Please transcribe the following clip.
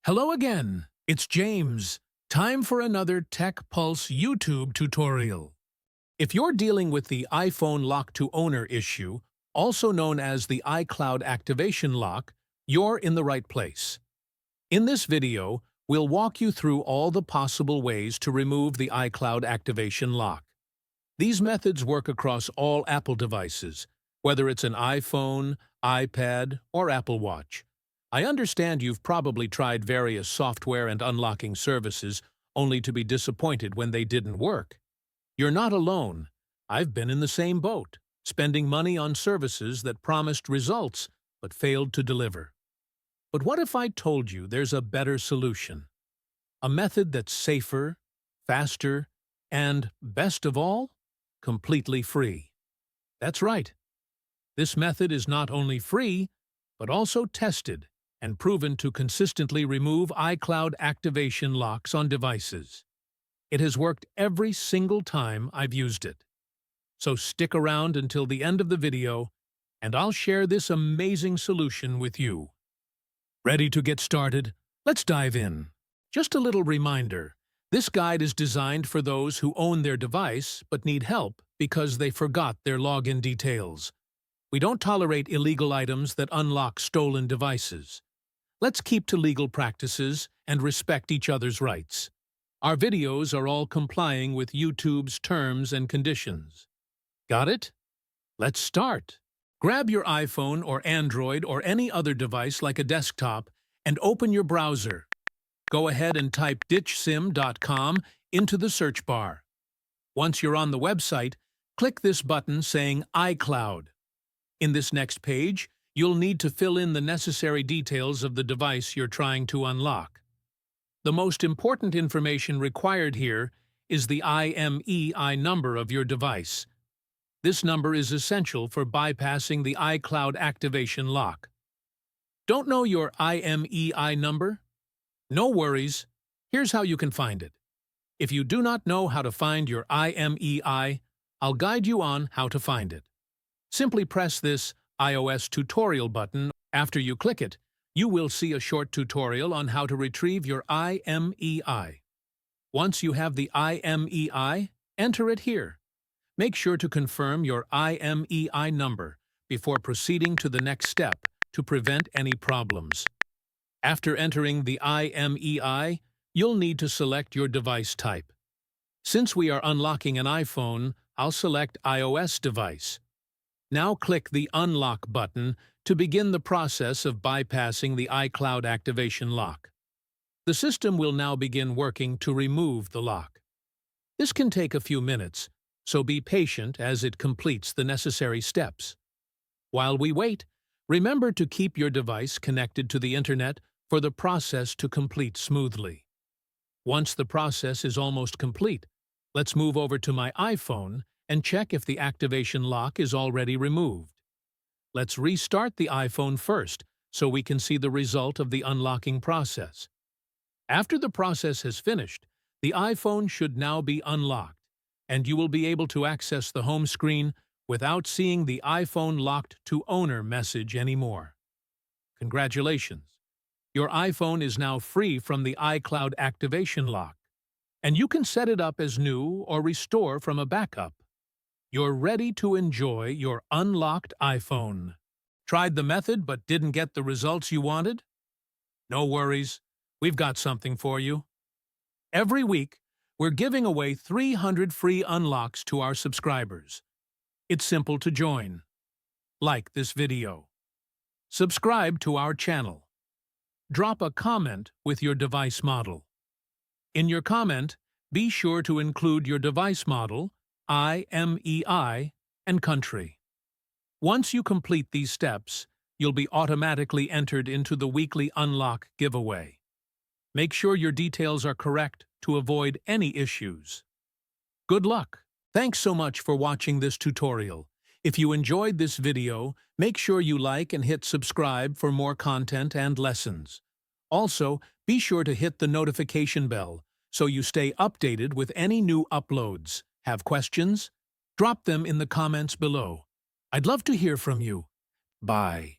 Hello again, it's James. Time for another Tech Pulse YouTube tutorial. If you're dealing with the iPhone lock-to-owner issue, also known as the iCloud activation lock, you're in the right place. In this video, we'll walk you through all the possible ways to remove the iCloud activation lock. These methods work across all Apple devices, whether it's an iPhone, iPad, or Apple Watch. I understand you've probably tried various software and unlocking services only to be disappointed when they didn't work. You're not alone. I've been in the same boat, spending money on services that promised results but failed to deliver. But what if I told you there's a better solution? A method that's safer, faster, and, best of all, completely free. That's right. This method is not only free, but also tested and proven to consistently remove iCloud activation locks on devices. It has worked every single time I've used it. So stick around until the end of the video, and I'll share this amazing solution with you. Ready to get started? Let's dive in. Just a little reminder, this guide is designed for those who own their device but need help because they forgot their login details. We don't tolerate illegal items that unlock stolen devices. Let's keep to legal practices and respect each other's rights. Our videos are all complying with YouTube's terms and conditions. Got it? Let's start. Grab your iPhone or Android or any other device like a desktop and open your browser. Go ahead and type ditchsim.com into the search bar. Once you're on the website, click this button saying iCloud. In this next page, you'll need to fill in the necessary details of the device you're trying to unlock. The most important information required here is the IMEI number of your device. This number is essential for bypassing the iCloud activation lock. Don't know your IMEI number? No worries. Here's how you can find it. If you do not know how to find your IMEI, I'll guide you on how to find it. Simply press this iOS tutorial button. After you click it, you will see a short tutorial on how to retrieve your IMEI. Once you have the IMEI, enter it here. Make sure to confirm your IMEI number before proceeding to the next step to prevent any problems. After entering the IMEI, you'll need to select your device type. Since we are unlocking an iPhone, I'll select iOS device. Now click the Unlock button to begin the process of bypassing the iCloud activation lock. The system will now begin working to remove the lock. This can take a few minutes, so be patient as it completes the necessary steps. While we wait, remember to keep your device connected to the internet for the process to complete smoothly. Once the process is almost complete, let's move over to my iPhone and check if the activation lock is already removed. Let's restart the iPhone first so we can see the result of the unlocking process. After the process has finished, the iPhone should now be unlocked, and you will be able to access the home screen without seeing the iPhone locked to owner message anymore. Congratulations! Your iPhone is now free from the iCloud activation lock, and you can set it up as new or restore from a backup. You're ready to enjoy your unlocked iPhone. Tried the method but didn't get the results you wanted? No worries, we've got something for you. Every week, we're giving away 300 free unlocks to our subscribers. It's simple to join. Like this video. Subscribe to our channel. Drop a comment with your device model. In your comment, be sure to include your device model, IMEI, and country. Once you complete these steps, you'll be automatically entered into the weekly Unlock giveaway. Make sure your details are correct to avoid any issues. Good luck! Thanks so much for watching this tutorial. If you enjoyed this video, make sure you like and hit subscribe for more content and lessons. Also, be sure to hit the notification bell so you stay updated with any new uploads. Have questions? Drop them in the comments below. I'd love to hear from you. Bye.